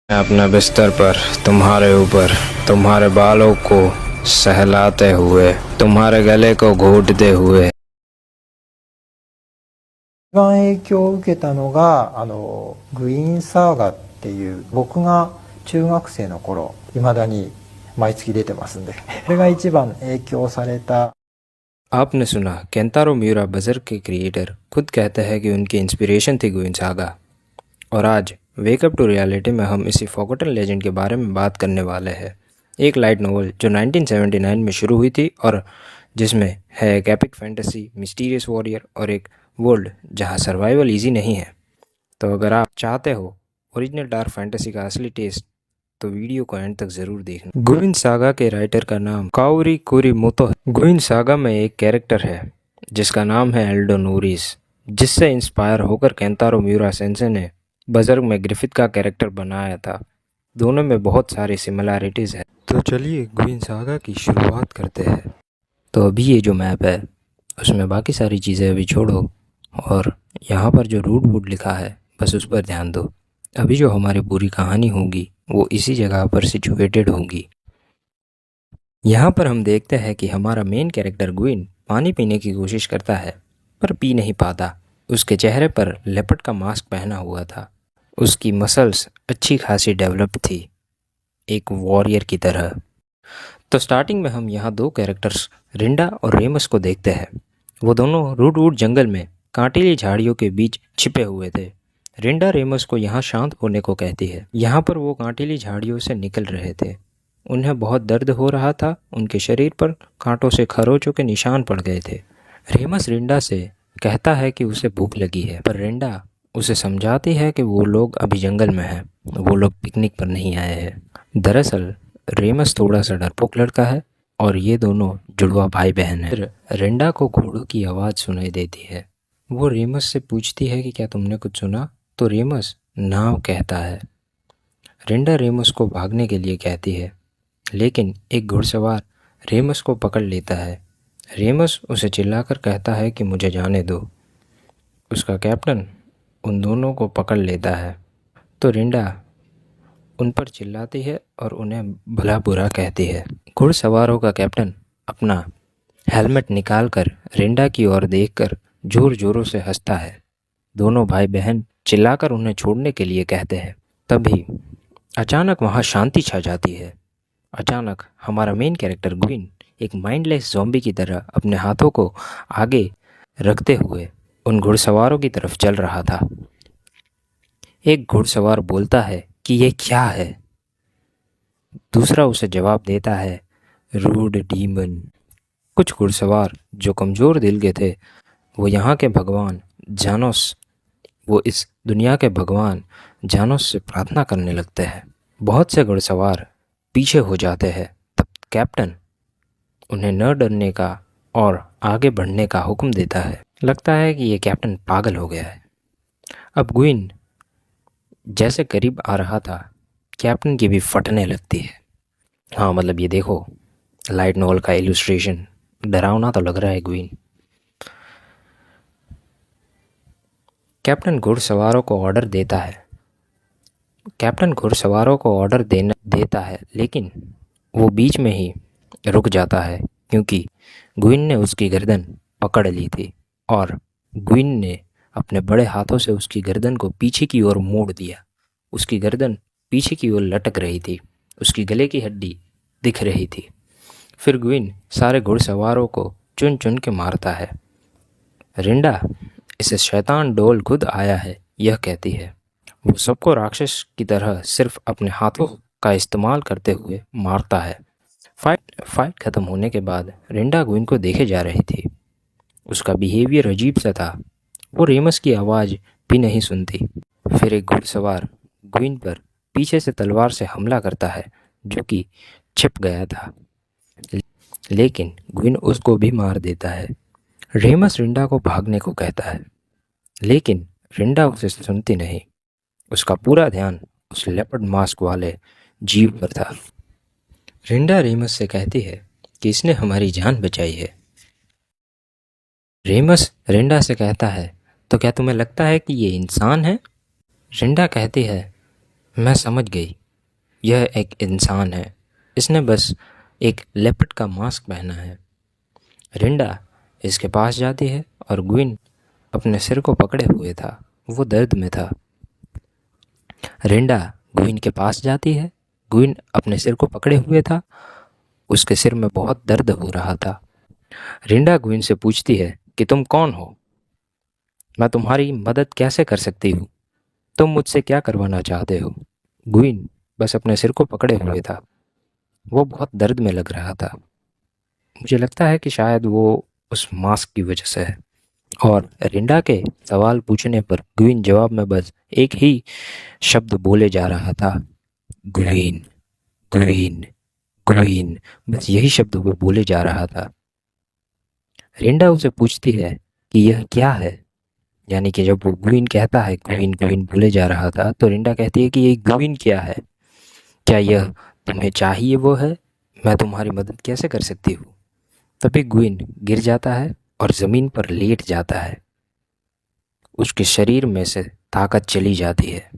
मैं अपने बिस्तर पर तुम्हारे ऊपर तुम्हारे बालों को सहलाते हुए तुम्हारे गले को घोटते हुए 一番影響を受けたのがグイーンサーガっていう僕が中学生の頃いまだに毎月出てますんでこれが一番影響された आपने सुना केंतारो म्यूरा बजर के क्रिएटर खुद कहते हैं कि उनकी इंस्पिरेशन थी गुइन सागा। और आज वेकअप टू रियलिटी में हम इसी फॉरगॉटन लेजेंड के बारे में बात करने वाले हैं। एक लाइट नॉवल जो 1979 में शुरू हुई थी और जिसमें है एक एपिक फैंटेसी, मिस्टीरियस वॉरियर और एक वर्ल्ड जहां सर्वाइवल इजी नहीं है। तो अगर आप चाहते हो ओरिजिनल डार्क फैंटेसी का असली टेस्ट तो वीडियो को एंड तक जरूर देखना। गुइन सागा के राइटर का नाम काओरी कुरीमोतो है। गुइन सागा में एक कैरेक्टर है जिसका नाम है एल्डो नूरिस, जिससे इंस्पायर होकर केंतारो म्यूरा सेंसे ने बजर्ग में ग्रिफिथ का कैरेक्टर बनाया था। दोनों में बहुत सारी सिमिलैरिटीज़ है। तो चलिए गुइन सागा की शुरुआत करते हैं। तो अभी ये जो मैप है उसमें बाकी सारी चीज़ें अभी छोड़ो और यहाँ पर जो रूट वुड लिखा है बस उस पर ध्यान दो। अभी जो हमारी पूरी कहानी होगी वो इसी जगह पर सिचुएटेड होगी। यहाँ पर हम देखते हैं कि हमारा मेन कैरेक्टर गुइन पानी पीने की कोशिश करता है पर पी नहीं पाता। उसके चेहरे पर लेपर्ड का मास्क पहना हुआ था। उसकी मसल्स अच्छी खासी डेवलप थी, एक वॉरियर की तरह। तो स्टार्टिंग में हम यहाँ दो कैरेक्टर्स रिंडा और रेमस को देखते हैं। वो दोनों रूटवुड जंगल में कांटीली झाड़ियों के बीच छिपे हुए थे। रिंडा रेमस को यहाँ शांत होने को कहती है। यहाँ पर वो कांटीली झाड़ियों से निकल रहे थे। उन्हें बहुत दर्द हो रहा था। उनके शरीर पर कांटों से खरोचों के निशान पड़ गए थे। रेमस रिंडा से कहता है कि उसे भूख लगी है, पर रिंडा उसे समझाती है कि वो लोग अभी जंगल में हैं, वो लोग पिकनिक पर नहीं आए हैं। दरअसल रेमस थोड़ा सा डरपोक लड़का है और ये दोनों जुड़वा भाई बहन है। रिंडा को घोड़ों की आवाज़ सुनाई देती है। वो रेमस से पूछती है कि क्या तुमने कुछ सुना? तो रेमस नाव कहता है। रिंडा रेमस को भागने के लिए कहती है, लेकिन एक घुड़सवार रेमस को पकड़ लेता है। रेमस उसे चिल्लाकर कहता है कि मुझे जाने दो। उसका कैप्टन उन दोनों को पकड़ लेता है तो रिंडा उन पर चिल्लाती है और उन्हें भला बुरा कहती है। घुड़सवारों का कैप्टन अपना हेलमेट निकालकर रिंडा की ओर देखकर जोर जोरों से हंसता है। दोनों भाई बहन चिल्लाकर उन्हें छोड़ने के लिए कहते हैं। तभी अचानक वहाँ शांति छा जाती है। अचानक हमारा मेन कैरेक्टर गुइन एक माइंडलेस ज़ॉम्बी की तरह अपने हाथों को आगे रखते हुए उन घुड़सवारों की तरफ चल रहा था। एक घुड़सवार बोलता है कि ये क्या है? दूसरा उसे जवाब देता है, रूड डीमन। कुछ घुड़सवार जो कमज़ोर दिल के थे वो यहाँ के भगवान जानोस वो इस दुनिया के भगवान जानोस से प्रार्थना करने लगते हैं। बहुत से घुड़सवार पीछे हो जाते हैं। तब कैप्टन उन्हें न डरने का और आगे बढ़ने का हुक्म देता है। लगता है कि ये कैप्टन पागल हो गया है। अब गुइन जैसे करीब आ रहा था, कैप्टन की भी फटने लगती है। हाँ, मतलब ये देखो, लाइट नॉवल का इलस्ट्रेशन डरावना तो लग रहा है गुइन। कैप्टन घुड़सवारों को ऑर्डर देता है। देता है, लेकिन वो बीच में ही रुक जाता है क्योंकि गुइन ने उसकी गर्दन पकड़ ली थी और गुइन ने अपने बड़े हाथों से उसकी गर्दन को पीछे की ओर मोड़ दिया। उसकी गर्दन पीछे की ओर लटक रही थी, उसकी गले की हड्डी दिख रही थी। फिर गुइन सारे घुड़सवारों को चुन चुन के मारता है। रिंडा इसे शैतान डोल खुद आया है यह कहती है। वो सबको राक्षस की तरह सिर्फ अपने हाथों का इस्तेमाल करते हुए मारता है। फाइट खत्म होने के बाद रिंडा गुइन को देखे जा रही थी। उसका बिहेवियर अजीब सा था। वो रेमस की आवाज़ भी नहीं सुनती। फिर एक घुड़सवार गुइन पर पीछे से तलवार से हमला करता है जो कि छिप गया था, लेकिन गुइन उसको भी मार देता है। रेमस रिंडा को भागने को कहता है, लेकिन रिंडा उसे सुनती नहीं। उसका पूरा ध्यान उस लेपर्ड मास्क वाले जीव पर था। रिंडा रेमस से कहती है कि इसने हमारी जान बचाई है। रेमस रिंडा से कहता है, तो क्या तुम्हें लगता है कि ये इंसान है? रिंडा कहती है, मैं समझ गई, यह एक इंसान है, इसने बस एक लेपर्ड का मास्क पहना है। रिंडा इसके पास जाती है और ग्विन अपने सिर को पकड़े हुए था, वो दर्द में था। रिंडा ग्विन के पास जाती है, ग्विन अपने सिर को पकड़े हुए था, उसके सिर में बहुत दर्द हो रहा था। रिंडा ग्विन से पूछती है कि तुम कौन हो, मैं तुम्हारी मदद कैसे कर सकती हूँ, तुम मुझसे क्या करवाना चाहते हो। ग्विन बस अपने सिर को पकड़े हुए था, वो बहुत दर्द में लग रहा था। मुझे लगता है कि शायद वो उस मास्क की वजह से है। और रिंडा के सवाल पूछने पर ग्विन जवाब में बस एक ही शब्द बोले जा रहा था, ग्विन ग्विन ग्विन, बस यही शब्द वो बोले जा रहा था। रिंडा उसे पूछती है कि यह क्या है, यानी कि जब वो ग्विन कहता है ग्विन ग्विन बोले जा रहा था, तो रिंडा कहती है कि ये ग्विन क्या है, क्या यह तुम्हें चाहिए वो है, मैं तुम्हारी मदद कैसे कर सकती हूँ। तभी ग्विन गिर जाता है और ज़मीन पर लेट जाता है, उसके शरीर में से ताकत चली जाती है।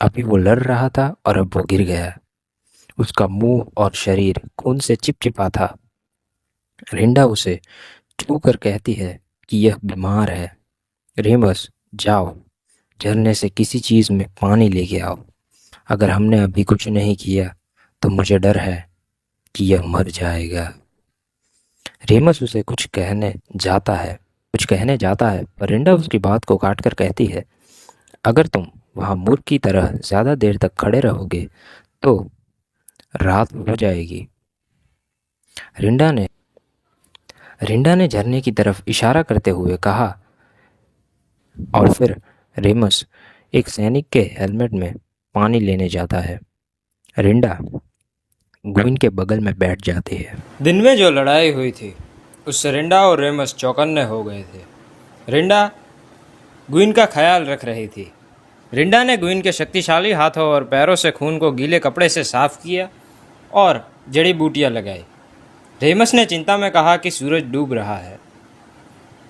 अभी वो लड़ रहा था और अब वो गिर गया, उसका मुंह और शरीर खून से चिपचिपा था। रिंडा उसे छू कर कहती है कि यह बीमार है। रेमस, जाओ झरने से किसी चीज़ में पानी लेके आओ, अगर हमने अभी कुछ नहीं किया तो मुझे डर है कि यह मर जाएगा। रेमस उसे कुछ कहने जाता है पर रिंडा उसकी बात को काट कर कहती है, अगर तुम वहाँ मूर्ख की तरह ज़्यादा देर तक खड़े रहोगे तो रात हो जाएगी। रिंडा ने झरने की तरफ इशारा करते हुए कहा और फिर रेमस एक सैनिक के हेलमेट में पानी लेने जाता है। रिंडा ग्विन के बगल में बैठ जाती है। दिन में जो लड़ाई हुई थी उससे रिंडा और रेमस चौकन्ने हो गए थे। रिंडा ग्विन का ख्याल रख रही थी। रिंडा ने ग्विन के शक्तिशाली हाथों और पैरों से खून को गीले कपड़े से साफ किया और जड़ी बूटियां लगाई। रेमस ने चिंता में कहा कि सूरज डूब रहा है।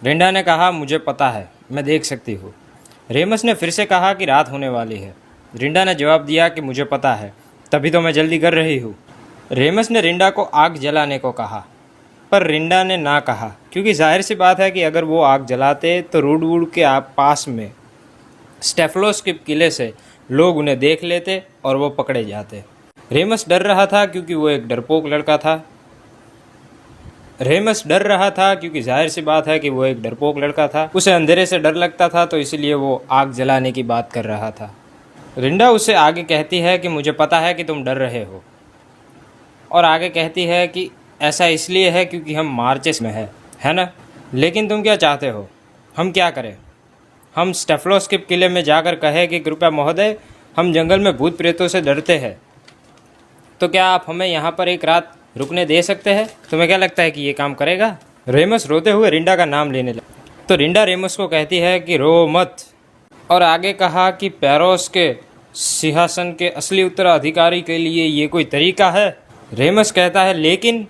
रिंडा ने कहा, मुझे पता है, मैं देख सकती हूँ। रेमस ने फिर से कहा कि रात होने वाली है। रिंडा ने जवाब दिया कि मुझे पता है, तभी तो मैं जल्दी कर रही हूँ। रेमस ने रिंडा को आग जलाने को कहा, पर रिंडा ने ना कहा, क्योंकि जाहिर सी बात है कि अगर वो आग जलाते तो रूडवुड के पास में स्टेफलोस्किप किले से लोग उन्हें देख लेते और वो पकड़े जाते। रेमस डर रहा था क्योंकि वो एक डरपोक लड़का था। क्योंकि जाहिर सी बात है कि वो एक डरपोक लड़का था। उसे अंधेरे से डर लगता था, तो इसलिए वो आग जलाने की बात कर रहा था। रिंडा उसे आगे कहती है कि मुझे पता है कि तुम डर रहे हो, और आगे कहती है कि ऐसा इसलिए है क्योंकि हम मार्चेस में है ना? लेकिन तुम क्या चाहते हो, हम क्या करें? हम स्टेफलोस्किप किले में जाकर कहें कि कृपया महोदय, हम जंगल में भूत प्रेतों से डरते हैं, तो क्या आप हमें यहाँ पर एक रात रुकने दे सकते हैं? तुम्हें क्या लगता है कि ये काम करेगा? रेमस रोते हुए रिंडा का नाम लेने लगा, तो रिंडा रेमस को कहती है कि रो मत, और आगे कहा कि पैरोस के सिंहासन के असली उत्तराधिकारी के लिए ये कोई तरीका है? रेमस कहता है लेकिन।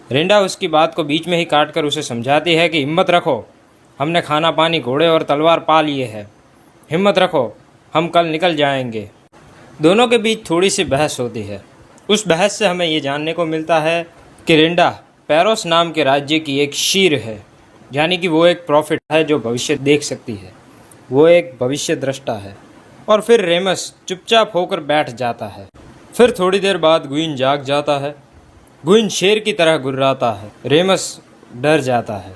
रिंडा उसकी बात को बीच में ही काट कर उसे समझाती है कि हिम्मत रखो, हमने खाना पानी घोड़े और तलवार पा लिए है, हिम्मत रखो, हम कल निकल जाएंगे। दोनों के बीच थोड़ी सी बहस होती है। उस बहस से हमें ये जानने को मिलता है कि रिंडा पैरोस नाम के राज्य की एक शीर है, यानी कि वो एक प्रॉफिट है जो भविष्य देख सकती है, वो एक भविष्य दृष्टा है। और फिर रेमस चुपचाप होकर बैठ जाता है। फिर थोड़ी देर बाद ग्विन जाग जाता है। ग्विन शेर की तरह गुर्राता है। रेमस डर जाता है,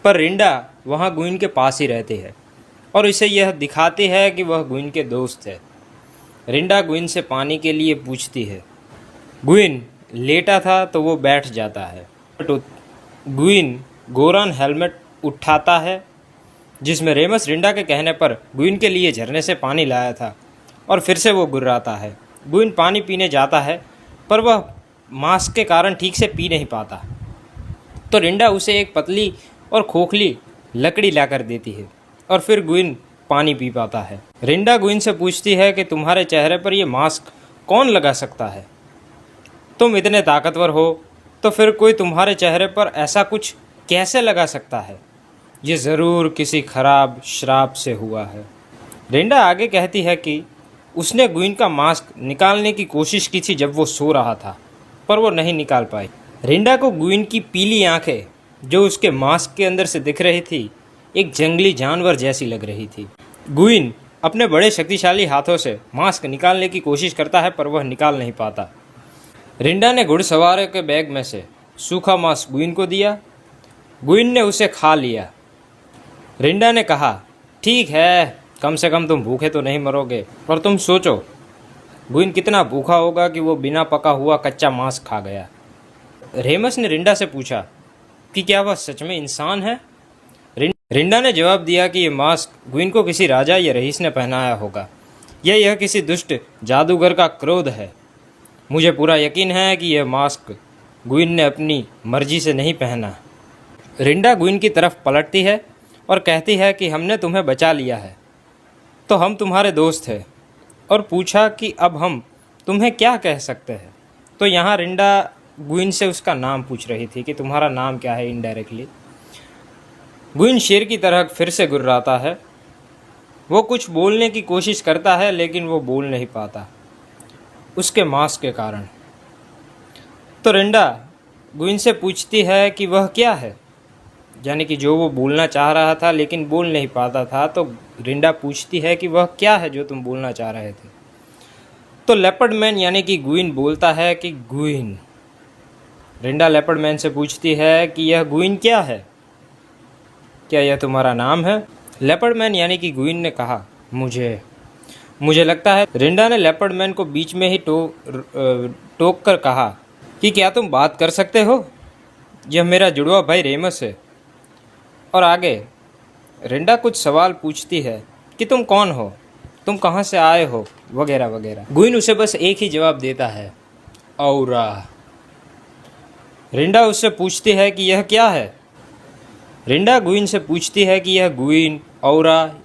पर रिंडा वहाँ ग्विन के पास ही रहती है और इसे यह दिखाती है कि वह ग्विन के दोस्त है। रिंडा ग्विन से पानी के लिए पूछती है। ग्विन लेटा था तो वो बैठ जाता है। ग्विन गोरान हेलमेट उठाता है जिसमें रेमस रिंडा के कहने पर ग्विन के लिए झरने से पानी लाया था, और फिर से वो गुर्राता है। ग्विन पानी पीने जाता है पर वह मास्क के कारण ठीक से पी नहीं पाता, तो रिंडा उसे एक पतली और खोखली लकड़ी लाकर देती है और फिर ग्विन पानी पी पाता है। रिंडा ग्विन से पूछती है कि तुम्हारे चेहरे पर यह मास्क कौन लगा सकता है? तुम इतने ताकतवर हो तो फिर कोई तुम्हारे चेहरे पर ऐसा कुछ कैसे लगा सकता है? ये ज़रूर किसी खराब श्राप से हुआ है। रिंडा आगे कहती है कि उसने गुइन का मास्क निकालने की कोशिश की थी जब वो सो रहा था, पर वो नहीं निकाल पाई। रिंडा को गुइन की पीली आंखें जो उसके मास्क के अंदर से दिख रही थी, एक जंगली जानवर जैसी लग रही थी। गुइन अपने बड़े शक्तिशाली हाथों से मास्क निकालने की कोशिश करता है, पर वह निकाल नहीं पाता। रिंडा ने घुड़सवार के बैग में से सूखा मांस गुइन को दिया। गुइन ने उसे खा लिया। रिंडा ने कहा, ठीक है, कम से कम तुम भूखे तो नहीं मरोगे। पर तुम सोचो, गुइन कितना भूखा होगा कि वो बिना पका हुआ कच्चा मांस खा गया। रेमस ने रिंडा से पूछा कि क्या वह सच में इंसान है। रिंडा ने जवाब दिया कि यह मास्क गुइन को किसी राजा या रईस ने पहनाया होगा, या यह किसी दुष्ट जादूगर का क्रोध है। मुझे पूरा यकीन है कि यह मास्क गुइन ने अपनी मर्जी से नहीं पहना। रिंडा गुइन की तरफ पलटती है और कहती है कि हमने तुम्हें बचा लिया है, तो हम तुम्हारे दोस्त हैं। और पूछा कि अब हम तुम्हें क्या कह सकते हैं। तो यहाँ रिंडा गुइन से उसका नाम पूछ रही थी कि तुम्हारा नाम क्या है, इनडायरेक्टली। गुइन शेर की तरह फिर से गुर्राता है। वो कुछ बोलने की कोशिश करता है, लेकिन वो बोल नहीं पाता उसके मांस के कारण। तो रिंडा गुइन से पूछती है कि वह क्या है, यानी कि जो वो बोलना चाह रहा था लेकिन बोल नहीं पाता था। तो रिंडा पूछती है कि वह क्या है जो तुम बोलना चाह रहे थे। तो लेपर्ड मैन यानी कि गुइन बोलता है कि गुइन। रिंडा लेपर्ड मैन से पूछती है कि यह गुइन क्या है, क्या यह तुम्हारा नाम है। लेपर्ड मैन यानी कि गुइन ने कहा, मुझे लगता है। रिंडा ने लेपर्ड मैन को बीच में ही टोक कर कहा कि क्या तुम बात कर सकते हो, यह मेरा जुड़वा भाई रेमस है। और आगे रिंडा कुछ सवाल पूछती है कि तुम कौन हो, तुम कहाँ से आए हो, वगैरह वगैरह। गुइन उसे बस एक ही जवाब देता है, औरा। रिंडा उससे पूछती है कि यह क्या है। रिंडा गुइन से पूछती है कि यह गुइन औरा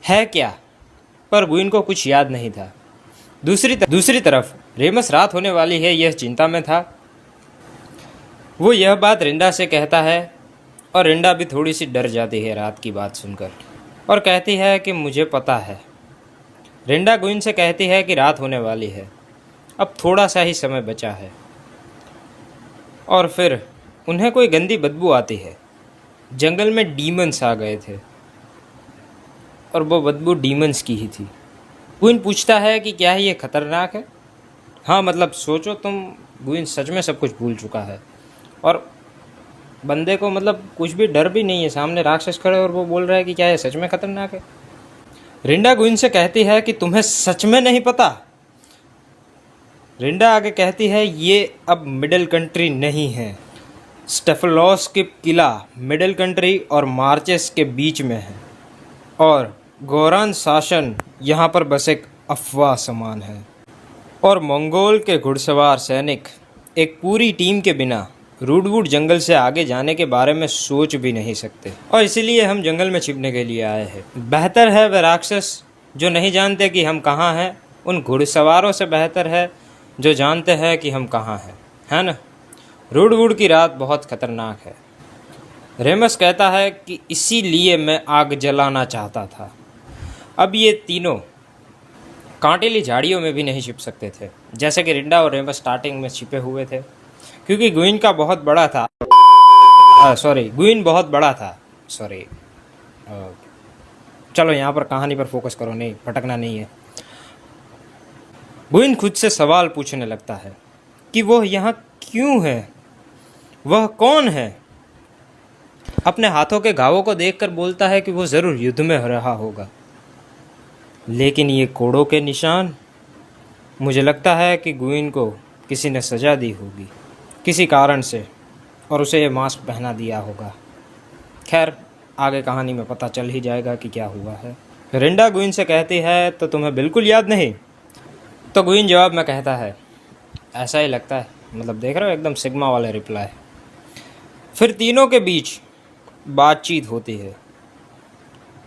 है क्या, पर गुइन को कुछ याद नहीं था। दूसरी तरफ रेमस रात होने वाली है, यह चिंता में था। वो यह बात रिंडा से कहता है और रिंडा भी थोड़ी सी डर जाती है रात की बात सुनकर, और कहती है कि मुझे पता है। रिंडा गुइन से कहती है कि रात होने वाली है, अब थोड़ा सा ही समय बचा है। और फिर उन्हें कोई गंदी बदबू आती है। जंगल में डीमंस आ गए थे और वो बदबू डीमंस की ही थी। गुइन पूछता है कि क्या ये खतरनाक है। हाँ, मतलब सोचो तुम, गुइन सच में सब कुछ भूल चुका है और बंदे को मतलब कुछ भी डर भी नहीं है, सामने राक्षस खड़े और वो बोल रहा है कि क्या ये सच में खतरनाक है। रिंडा गुइन से कहती है कि तुम्हें सच में नहीं पता। रिंडा आगे कहती है, ये अब मिडिल कंट्री नहीं है, स्टेफलॉस के किला मिडिल कंट्री और मार्चेस के बीच में है, और गोरान शासन यहाँ पर बस एक अफवाह समान है, और मंगोल के घुड़सवार सैनिक एक पूरी टीम के बिना रूडवुड जंगल से आगे जाने के बारे में सोच भी नहीं सकते, और इसीलिए हम जंगल में छिपने के लिए आए हैं। बेहतर है वे राक्षस जो नहीं जानते कि हम कहाँ हैं, उन घुड़सवारों से बेहतर है जो जानते हैं कि हम कहाँ हैं, है ना। रूडवुड की रात बहुत खतरनाक है। रेमस कहता है कि इसीलिए मैं आग जलाना चाहता था। अब ये तीनों कांटेली झाड़ियों में भी नहीं छिप सकते थे, जैसे कि रिंडा और रेमस स्टार्टिंग में छिपे हुए थे, क्योंकि गुइन बहुत बड़ा था। चलो यहाँ पर कहानी पर फोकस करो, नहीं भटकना नहीं है। गुइन खुद से सवाल पूछने लगता है कि वह यहाँ क्यों है, वह कौन है। अपने हाथों के घावों को देखकर बोलता है कि वो ज़रूर युद्ध में रहा होगा, लेकिन ये कोड़ों के निशान, मुझे लगता है कि गुइन को किसी ने सजा दी होगी किसी कारण से, और उसे ये मास्क पहना दिया होगा। खैर, आगे कहानी में पता चल ही जाएगा कि क्या हुआ है। रिंडा गुइन से कहती है, तो तुम्हें बिल्कुल याद नहीं। तो गुइन जवाब में कहता है, ऐसा ही लगता है। मतलब देख रहे हो, एकदम सिग्मा वाले रिप्लाई। फिर तीनों के बीच बातचीत होती है।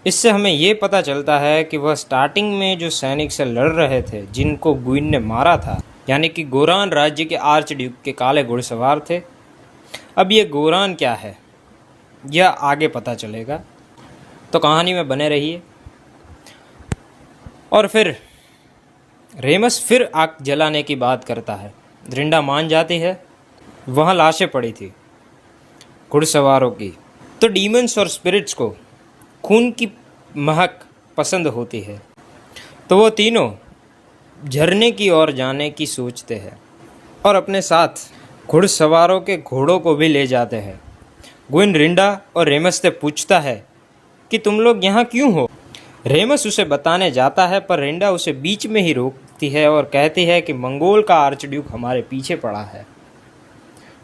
इससे हमें ये पता चलता है कि वह स्टार्टिंग में जो सैनिक से लड़ रहे थे, जिनको गुइन ने मारा था, यानी कि गोरान राज्य के आर्च ड्यूक के काले घुड़सवार थे। अब ये गोरान क्या है, यह आगे पता चलेगा, तो कहानी में बने रहिए। और फिर रेमस फिर आग जलाने की बात करता है। रिंडा मान जाती है। वहाँ लाशें पड़ी थी घुड़सवारों की। तो डीमंस और स्पिरिट्स को खून की महक पसंद होती है, तो वो तीनों झरने की ओर जाने की सोचते हैं और अपने साथ घुड़सवारों के घोड़ों को भी ले जाते हैं। ग्विन रिंडा और रेमस से पूछता है कि तुम लोग यहाँ क्यों हो। रेमस उसे बताने जाता है, पर रिंडा उसे बीच में ही रोकती है और कहती है कि मंगोल का आर्चड्यूक हमारे पीछे पड़ा है।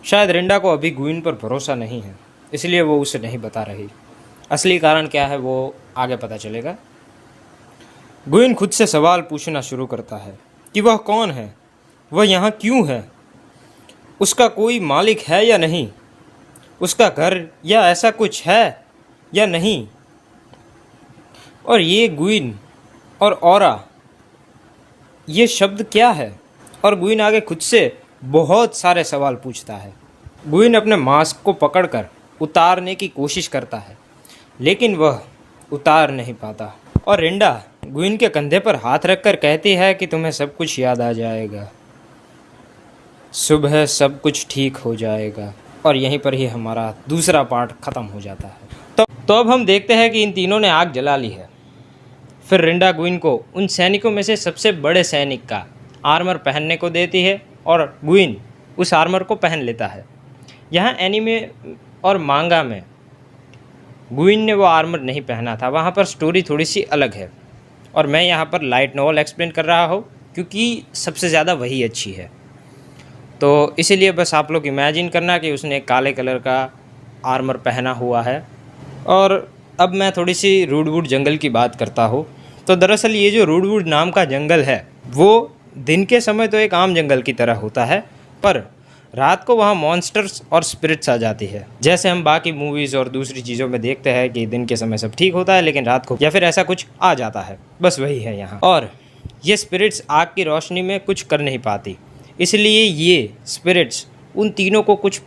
शायद रिंडा को अभी ग्विन पर भरोसा नहीं है, इसलिए वो उसे नहीं बता रही। असली कारण क्या है वो आगे पता चलेगा। ग्विन खुद से सवाल पूछना शुरू करता है कि वह कौन है, वह यहाँ क्यों है, उसका कोई मालिक है या नहीं, उसका घर या ऐसा कुछ है या नहीं। और ये ग्विन और ऑरा, ये शब्द क्या है। और ग्विन आगे खुद से बहुत सारे सवाल पूछता है। ग्विन अपने मास्क को पकड़कर उतारने की कोशिश करता है, लेकिन वह उतार नहीं पाता। और रिंडा ग्विन के कंधे पर हाथ रखकर कहती है कि तुम्हें सब कुछ याद आ जाएगा, सुबह सब कुछ ठीक हो जाएगा। और यहीं पर ही हमारा दूसरा पार्ट ख़त्म हो जाता है। तो अब हम देखते हैं कि इन तीनों ने आग जला ली है। फिर रिंडा ग्विन को उन सैनिकों में से सबसे बड़े सैनिक का आर्मर पहनने को देती है और ग्विन उस आर्मर को पहन लेता है। यहाँ एनीमे और मांगा में ग्विन ने वो आर्मर नहीं पहना था, वहाँ पर स्टोरी थोड़ी सी अलग है और मैं यहाँ पर लाइट नॉवल एक्सप्लेन कर रहा हूँ क्योंकि सबसे ज़्यादा वही अच्छी है। तो इसीलिए बस आप लोग इमेजिन करना कि उसने काले कलर का आर्मर पहना हुआ है। और अब मैं थोड़ी सी रूडवुड जंगल की बात करता हूँ। तो दरअसल ये जो रूडवुड नाम का जंगल है वो दिन के समय तो एक आम जंगल की तरह होता है, पर रात को वहाँ मॉन्स्टर्स और स्पिरिट्स आ जाती है। जैसे हम बाकी मूवीज़ और दूसरी चीज़ों में देखते हैं कि दिन के समय सब ठीक होता है लेकिन रात को या फिर ऐसा कुछ आ जाता है, बस वही है यहाँ। और ये स्पिरिट्स आग की रोशनी में कुछ कर नहीं पाती, इसलिए ये स्पिरिट्स उन तीनों को कुछ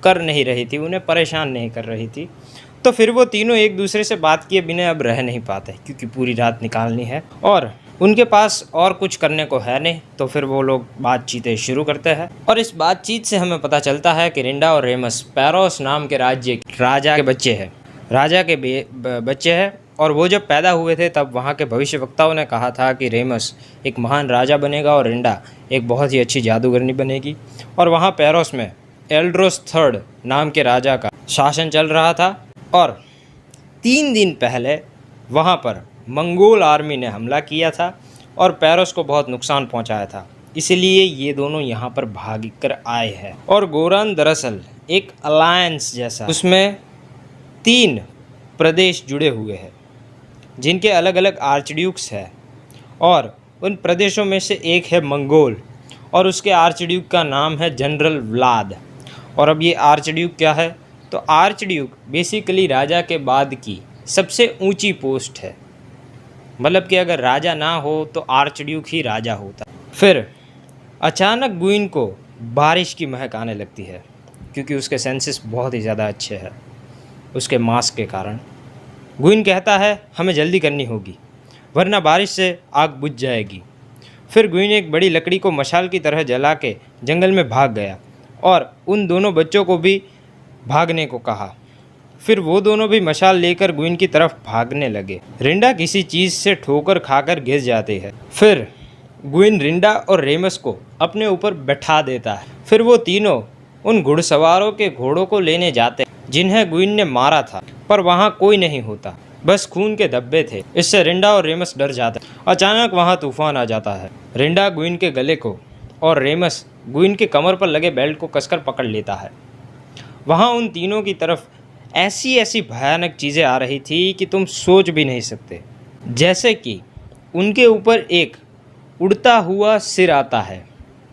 कर नहीं रही थी, उन्हें परेशान नहीं कर रही थी। तो फिर वो तीनों एक दूसरे से बात किए बिना अब रह नहीं पाते क्योंकि पूरी रात निकालनी है और उनके पास और कुछ करने को है नहीं। तो फिर वो लोग बातचीतें शुरू करते हैं और इस बातचीत से हमें पता चलता है कि रिंडा और रेमस पैरोस नाम के राज्य राजा के बच्चे हैं, राजा के बच्चे हैं। और वो जब पैदा हुए थे तब वहाँ के भविष्यवक्ताओं ने कहा था कि रेमस एक महान राजा बनेगा और रिंडा एक बहुत ही अच्छी जादूगरनी बनेगी। और वहाँ पैरोस में एल्ड्रोस III नाम के राजा का शासन चल रहा था और 3 दिन पहले वहाँ पर मंगोल आर्मी ने हमला किया था और पैरोस को बहुत नुकसान पहुँचाया था, इसलिए ये दोनों यहाँ पर भाग कर आए हैं। और गोरान दरअसल एक अलायंस जैसा, उसमें 3 प्रदेश जुड़े हुए हैं जिनके अलग अलग आर्चड्यूक्स हैं और उन प्रदेशों में से एक है मंगोल और उसके आर्चड्यूक का नाम है जनरल व्लाद। और अब ये आर्चड्यूक क्या है, तो आर्चड्यूक बेसिकली राजा के बाद की सबसे ऊंची पोस्ट है, मतलब कि अगर राजा ना हो तो आर्चड्यूक ही राजा होता। फिर अचानक ग्विन को बारिश की महक आने लगती है क्योंकि उसके सेंसेस बहुत ही ज़्यादा अच्छे हैं उसके मास्क के कारण। ग्विन कहता है हमें जल्दी करनी होगी वरना बारिश से आग बुझ जाएगी। फिर ग्विन एक बड़ी लकड़ी को मशाल की तरह जला के जंगल में भाग गया और उन दोनों बच्चों को भी भागने को कहा। फिर वो दोनों भी मशाल लेकर ग्विन की तरफ भागने लगे। रिंडा किसी चीज़ से ठोकर खाकर गिर जाती है। फिर ग्विन रिंडा और रेमस को अपने ऊपर बैठा देता है। फिर वो तीनों उन घुड़सवारों के घोड़ों को लेने जाते हैं जिन्हें ग्विन ने मारा था, पर वहाँ कोई नहीं होता, बस खून के धब्बे थे। इससे रिंडा और रेमस डर जाते हैं। अचानक वहाँ तूफान आ जाता है। रिंडा ग्विन के गले को और रेमस ग्विन के कमर पर लगे बेल्ट को कसकर पकड़ लेता है। वहाँ उन तीनों की तरफ ऐसी ऐसी भयानक चीज़ें आ रही थी कि तुम सोच भी नहीं सकते। जैसे कि उनके ऊपर एक उड़ता हुआ सिर आता है,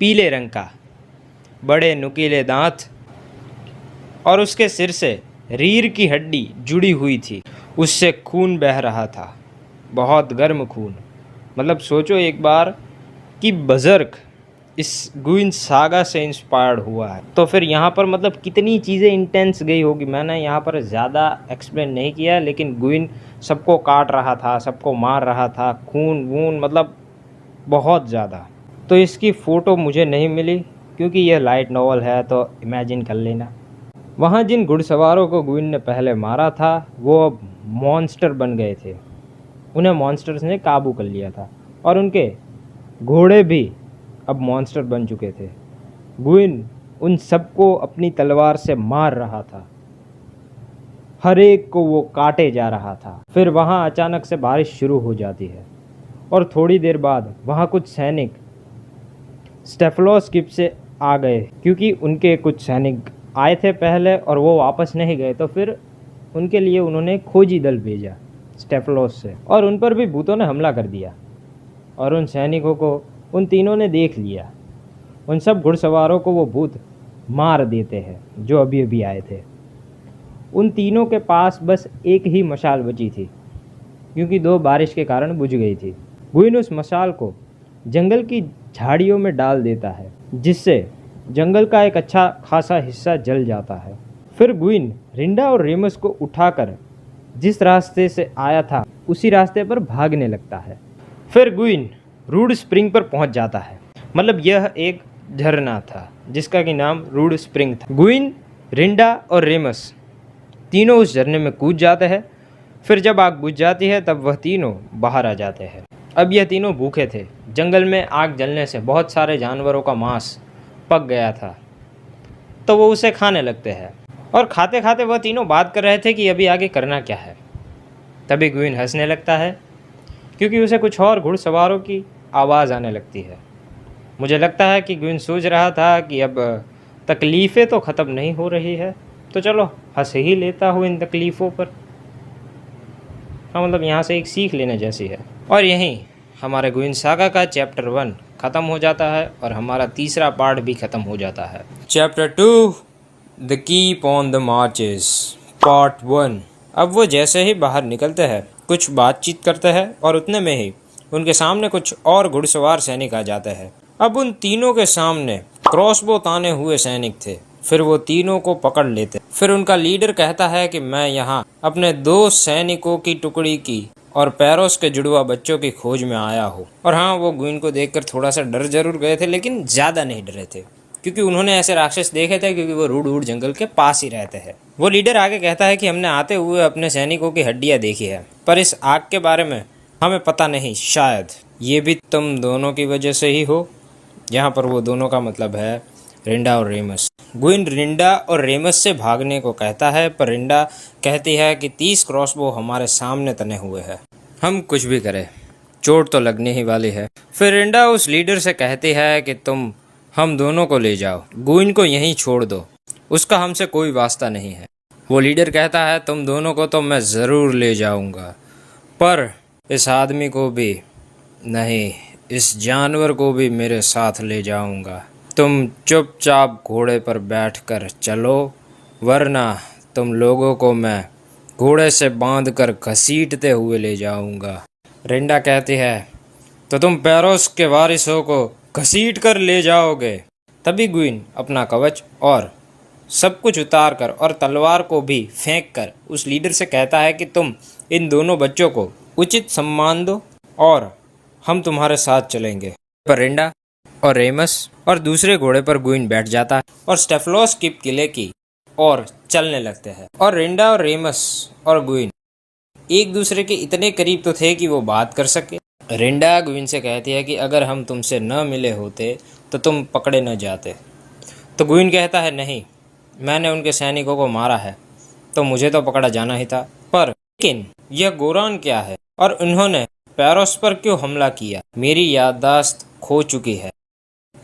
पीले रंग का, बड़े नुकीले दांत, और उसके सिर से रीढ़ की हड्डी जुड़ी हुई थी, उससे खून बह रहा था, बहुत गर्म खून। मतलब सोचो एक बार कि बजर्क इस ग्विन सागा से इंस्पायर्ड हुआ है। तो फिर यहाँ पर मतलब कितनी चीज़ें इंटेंस गई होगी। मैंने यहाँ पर ज़्यादा एक्सप्लेन नहीं किया, लेकिन ग्विन सबको काट रहा था, सबको मार रहा था, खून वून, मतलब बहुत ज़्यादा। तो इसकी फ़ोटो मुझे नहीं मिली क्योंकि यह लाइट नॉवल है, तो इमेजिन कर लेना। वहाँ जिन घुड़सवारों को गुइन ने पहले मारा था वो अब मॉन्स्टर बन गए थे। उन्हें मॉन्स्टर्स ने काबू कर लिया था और उनके घोड़े भी अब मॉन्स्टर बन चुके थे। गुइन उन सबको अपनी तलवार से मार रहा था, हर एक को वो काटे जा रहा था। फिर वहाँ अचानक से बारिश शुरू हो जाती है और थोड़ी देर बाद वहाँ कुछ सैनिक स्टेफलोस्किप से आ गए, क्योंकि उनके कुछ सैनिक आए थे पहले और वो वापस नहीं गए, तो फिर उनके लिए उन्होंने खोजी दल भेजा स्टेफलोस से, और उन पर भी भूतों ने हमला कर दिया और उन सैनिकों को उन तीनों ने देख लिया। उन सब घुड़सवारों को वो भूत मार देते हैं जो अभी अभी आए थे। उन तीनों के पास बस एक ही मशाल बची थी, क्योंकि दो बारिश के कारण बुझ गई थी। गुइन उस मशाल को जंगल की झाड़ियों में डाल देता है, जिससे जंगल का एक अच्छा खासा हिस्सा जल जाता है। फिर गुइन रिंडा और रेमस को उठाकर जिस रास्ते से आया था उसी रास्ते पर भागने लगता है। फिर गुइन रूड स्प्रिंग पर पहुंच जाता है। मतलब यह एक झरना था जिसका कि नाम रूड स्प्रिंग था। गुइन, रिंडा और रेमस तीनों उस झरने में कूद जाते हैं। फिर जब आग बुझ जाती है तब वह तीनों बाहर आ जाते हैं। अब यह तीनों भूखे थे। जंगल में आग जलने से बहुत सारे जानवरों का मांस पक गया था, तो वो उसे खाने लगते हैं और खाते खाते वह तीनों बात कर रहे थे कि अभी आगे करना क्या है। तभी गुइन हंसने लगता है क्योंकि उसे कुछ और घुड़सवारों की आवाज़ आने लगती है। मुझे लगता है कि गुइन सोच रहा था कि अब तकलीफ़ें तो ख़त्म नहीं हो रही है, तो चलो हंस ही लेता हूँ इन तकलीफ़ों पर। हाँ, मतलब यहाँ से एक सीख लेने जैसी है। और यहीं हमारे गुइन सागा का चैप्टर 1 ख़त्म हो जाता है और हमारा तीसरा पार्ट भी ख़त्म हो जाता है। Chapter 2 the keep on the marches part 1। अब वो जैसे ही बाहर निकलते हैं, कुछ बातचीत करते हैं और उतने में ही उनके सामने कुछ और घुड़सवार सैनिक आ जाते हैं। अब उन तीनों के सामने क्रॉसबो ताने हुए सैनिक थे। फिर वो तीनों को पकड़ लेते। फिर उनका लीडर कहता है कि मैं यहाँ अपने 2 सैनिकों की टुकड़ी की और पैरोस के जुड़वा बच्चों की खोज में आया हूँ। और हाँ, वो गुइन को देखकर थोड़ा सा डर जरूर गए थे, लेकिन ज़्यादा नहीं डरे थे, क्योंकि उन्होंने ऐसे राक्षस देखे थे, क्योंकि वो रूड जंगल के पास ही रहते हैं। वो लीडर आगे कहता है कि हमने आते हुए अपने सैनिकों की हड्डियाँ देखी है, पर इस आग के बारे में हमें पता नहीं, शायद ये भी तुम दोनों की वजह से ही हो। यहाँ पर वो दोनों का मतलब है रिंडा और रेमस। गुइन रिंडा और रेमस से भागने को कहता है, पर रिंडा कहती है कि 30 क्रॉसबो हमारे सामने तने हुए हैं, हम कुछ भी करें चोट तो लगने ही वाली है। फिर रिंडा उस लीडर से कहती है कि तुम हम दोनों को ले जाओ, गुइन को यहीं छोड़ दो, उसका हमसे कोई वास्ता नहीं है। वो लीडर कहता है तुम दोनों को तो मैं ज़रूर ले जाऊंगा, पर इस आदमी को भी नहीं, इस जानवर को भी मेरे साथ ले जाऊंगा। तुम चुपचाप घोड़े पर बैठकर चलो, वरना तुम लोगों को मैं घोड़े से बांधकर घसीटते हुए ले जाऊंगा। रिंडा कहती है तो तुम पैरोस के वारिसों को घसीट कर ले जाओगे। तभी गुइन अपना कवच और सब कुछ उतार कर और तलवार को भी फेंक कर उस लीडर से कहता है कि तुम इन दोनों बच्चों को उचित सम्मान दो और हम तुम्हारे साथ चलेंगे। पर रिंडा और रेमस और दूसरे घोड़े पर गुइन बैठ जाता है और स्टेफलोस्किप किले की और चलने लगते हैं। और रिंडा और रेमस और गुइन एक दूसरे के इतने करीब तो थे कि वो बात कर सके। रिंडा गुइन से कहती है कि अगर हम तुमसे न मिले होते तो तुम पकड़े न जाते। तो गुइन कहता है नहीं, मैंने उनके सैनिकों को मारा है तो मुझे तो पकड़ा जाना ही था, पर लेकिन यह गोरान क्या है और उन्होंने पैरोस पर क्यों हमला किया, मेरी याददाश्त खो चुकी है,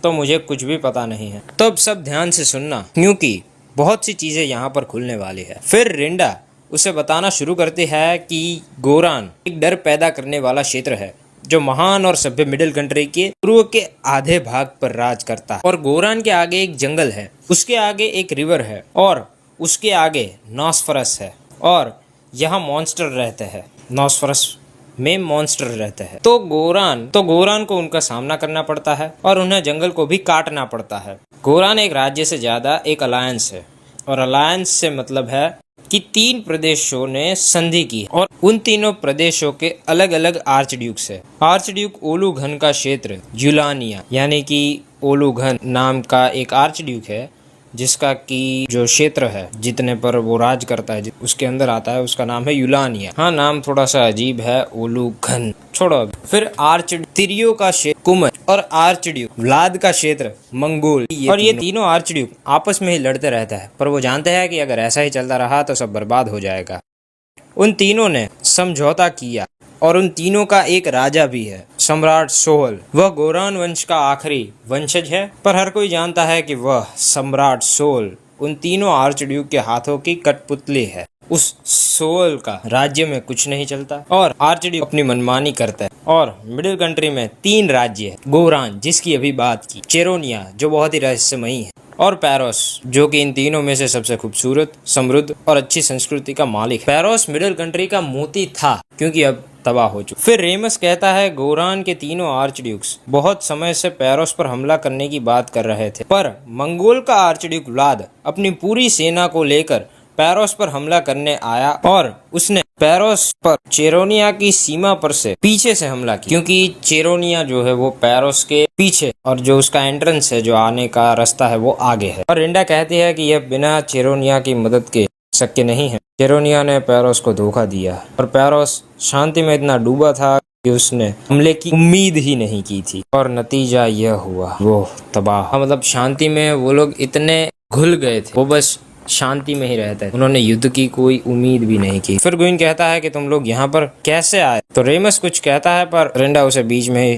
तो मुझे कुछ भी पता नहीं है। तो अब सब ध्यान से सुनना, क्योंकि बहुत सी चीज़ें यहाँ पर खुलने वाली है। फिर रिंडा उसे बताना शुरू करती है कि गोरान एक डर पैदा करने वाला क्षेत्र है जो महान और सभ्य मिडिल कंट्री के पूर्व के आधे भाग पर राज करता है। और गोरान के आगे एक जंगल है, उसके आगे एक रिवर है और उसके आगे नॉसफरस है और यहाँ मॉन्स्टर रहते हैं। नॉसफरस में मॉन्स्टर रहते हैं। तो गोरान को उनका सामना करना पड़ता है और उन्हें जंगल को भी काटना पड़ता है। गोरान एक राज्य से ज़्यादा एक अलायंस है और अलायंस से मतलब है कि 3 प्रदेशों ने संधि की और उन तीनों प्रदेशों के अलग अलग आर्चड्यूक्स है। आर्चड्यूक ओलुघन का क्षेत्र यूलानिया, यानी कि ओलुघन नाम का एक आर्चड्यूक है जिसका की जो क्षेत्र है जितने पर वो राज करता है उसके अंदर आता है, उसका नाम है यूलानिया। हाँ, नाम थोड़ा सा अजीब है, ओलुघन छोड़ो। फिर तिरियो का क्षेत्र कुमन और आर्चड्यूक व्लाद का क्षेत्र मंगोल। और ये तीनों आर्चड्यूक आपस में ही लड़ते रहते हैं, पर वो जानते हैं कि अगर ऐसा ही चलता रहा तो सब बर्बाद हो जाएगा। उन तीनों ने समझौता किया और उन तीनों का एक राजा भी है, सम्राट सोहल। वह गोरान वंश का आखिरी वंशज है, पर हर कोई जानता है कि वह सम्राट सोहल उन तीनों आर्चड्यूक के हाथों की कठपुतली है। उस सोहल का राज्य में कुछ नहीं चलता और आर्चड्यूक अपनी मनमानी करता है। और मिडिल कंट्री में 3 राज्य है, गोरान जिसकी अभी बात की, चेरोनिया जो बहुत ही रहस्यमयी है, और पैरोस जो कि इन तीनों में से सबसे खूबसूरत, समृद्ध और अच्छी संस्कृति का मालिक है। पैरोस मिडिल कंट्री का मोती था क्योंकि अब तबाह हो चुका। फिर रेमस कहता है गोरान के तीनों आर्चड्यूक्स बहुत समय से पैरोस पर हमला करने की बात कर रहे थे, पर मंगोल का आर्चड्यूक व्लाद अपनी पूरी सेना को लेकर पैरोस पर हमला करने आया और उसने पैरोस पर चेरोनिया की सीमा पर से पीछे से हमला किया, क्योंकि चेरोनिया जो है वो पैरोस के पीछे और जो उसका एंट्रेंस है, जो आने का रास्ता है, वो आगे है। और रिंडा कहती है कि यह बिना चेरोनिया की मदद के शक्य नहीं है। चेरोनिया ने पैरोस को धोखा दिया और पैरोस शांति में इतना डूबा था कि उसने हमले की उम्मीद ही नहीं की थी और नतीजा यह हुआ, वो तबाह। मतलब शांति में वो लोग इतने घुल गए थे, वो बस शांति में ही रहते हैं, उन्होंने युद्ध की कोई उम्मीद भी नहीं की। फिर गुइन कहता है कि तुम लोग यहाँ पर कैसे आए? तो रेमस कुछ कहता है पर रिंडा उसे बीच में ही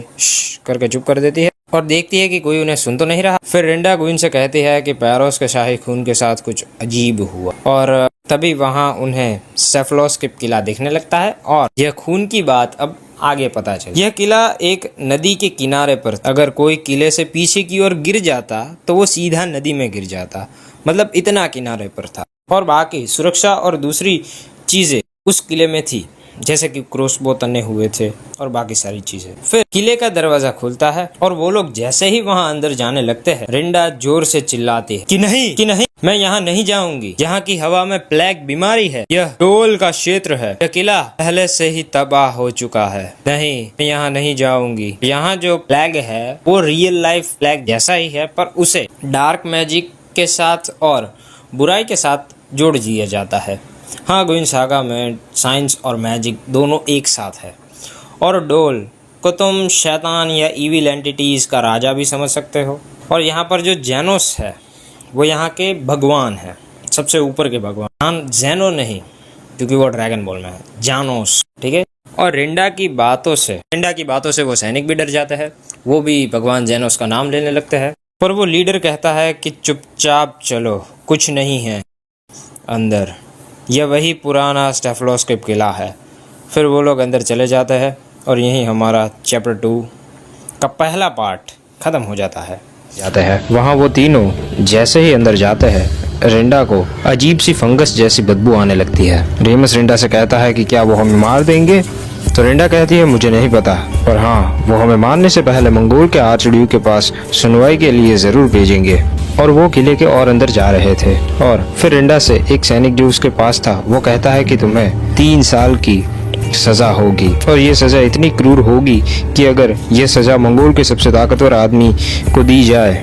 करके चुप कर देती है और देखती है कि कोई उन्हें सुन तो नहीं रहा। फिर रिंडा गुइन से कहती है कि पैरोस के शाही खून के साथ कुछ अजीब हुआ और तभी वहाँ उन्हें सेफलोस के किला दिखने लगता है और यह खून की बात अब आगे पता चली। यह किला एक नदी के किनारे पर, अगर कोई किले से पीछे की ओर गिर जाता तो वो सीधा नदी में गिर जाता, मतलब इतना किनारे पर था। और बाकी सुरक्षा और दूसरी चीजें उस किले में थी, जैसे कि क्रॉसबो तने हुए थे और बाकी सारी चीजें। फिर किले का दरवाजा खुलता है और वो लोग जैसे ही वहां अंदर जाने लगते हैं, रिंडा जोर से चिल्लाती है कि नहीं, मैं यहाँ नहीं जाऊंगी, यहाँ की हवा में प्लेग बीमारी है, यह डोल का क्षेत्र है, यह किला पहले से ही तबाह हो चुका है, नहीं, मैं यहाँ नहीं जाऊंगी। यहाँ जो प्लेग है वो रियल लाइफ प्लेग जैसा ही है, पर उसे डार्क मैजिक के साथ और बुराई के साथ जोड़ दिया जाता है। हाँ, गुइन सागा में साइंस और मैजिक दोनों एक साथ है। और डोल को तुम शैतान या इविल एंटिटीज का राजा भी समझ सकते हो। और यहाँ पर जो जेनोस है वो यहाँ के भगवान है, सबसे ऊपर के भगवान। जेनो नहीं, क्योंकि वो ड्रैगन बॉल में है, जानोस, ठीक है। और रिंडा की बातों से वो सैनिक भी डर जाते हैं, वो भी भगवान जेनोस का नाम लेने लगते हैं। पर वो लीडर कहता है कि चुपचाप चलो, कुछ नहीं है अंदर, यह वही पुराना स्टेफलोस्कोप किला है। फिर वो लोग अंदर चले जाते हैं और यही हमारा चैप्टर 2 का पहला पार्ट खत्म हो जाता है। वहाँ वो तीनों जैसे ही अंदर जाते हैं, रिंडा को अजीब सी फंगस जैसी बदबू आने लगती है। रेमस रिंडा से कहता है कि क्या वो हमें मार देंगे? तो रिंडा कहती है मुझे नहीं पता, पर हाँ, वो हमें मारने से पहले मंगोल के आर्चड्यूक के पास सुनवाई के लिए जरूर भेजेंगे। और वो किले के और अंदर जा रहे थे और फिर रिंडा से एक सैनिक जो उसके पास था वो कहता है कि तुम्हें 3 साल की सजा होगी और ये सजा इतनी क्रूर होगी कि अगर ये सजा मंगोल के सबसे ताकतवर आदमी को दी जाए